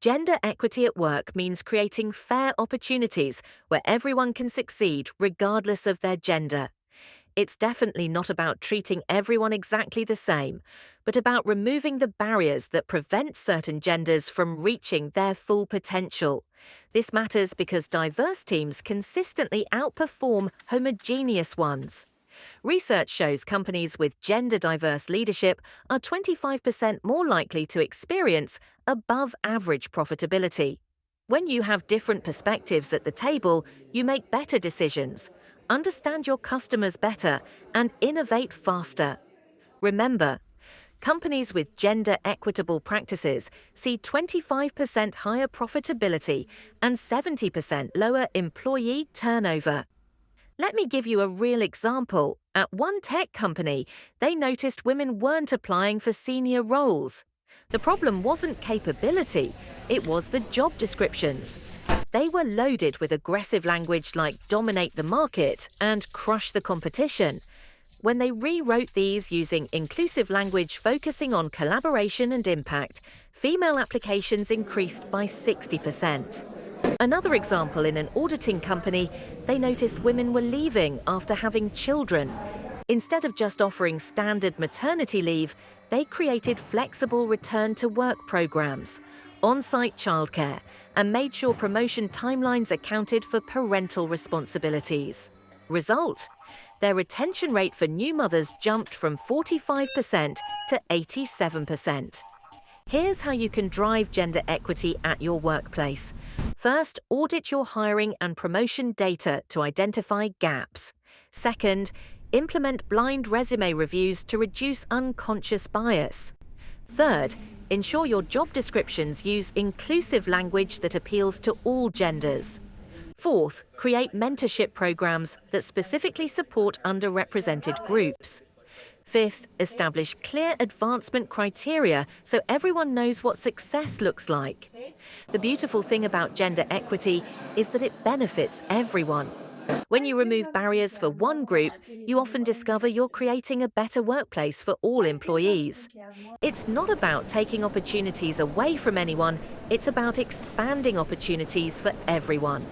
Gender equity at work means creating fair opportunities where everyone can succeed regardless of their gender. It's definitely not about treating everyone exactly the same, but about removing the barriers that prevent certain genders from reaching their full potential. This matters because diverse teams consistently outperform homogeneous ones. Research shows companies with gender-diverse leadership are 25% more likely to experience above-average profitability. When you have different perspectives at the table, you make better decisions, understand your customers better, and innovate faster. Remember, companies with gender-equitable practices see 25% higher profitability and 70% lower employee turnover. Let me give you a real example. At one tech company, they noticed women weren't applying for senior roles. The problem wasn't capability, it was the job descriptions. They were loaded with aggressive language like dominate the market and crush the competition. When they rewrote these using inclusive language focusing on collaboration and impact, female applications increased by 60%. Another example, in an auditing company, they noticed women were leaving after having children. Instead of just offering standard maternity leave, they created flexible return-to-work programs, on-site childcare, and made sure promotion timelines accounted for parental responsibilities. Result? Their retention rate for new mothers jumped from 45% to 87%. Here's how you can drive gender equity at your workplace. First, audit your hiring and promotion data to identify gaps. Second, implement blind resume reviews to reduce unconscious bias. Third, ensure your job descriptions use inclusive language that appeals to all genders. Fourth, create mentorship programs that specifically support underrepresented groups. Fifth, establish clear advancement criteria so everyone knows what success looks like. The beautiful thing about gender equity is that it benefits everyone. When you remove barriers for one group, you often discover you're creating a better workplace for all employees. It's not about taking opportunities away from anyone, it's about expanding opportunities for everyone.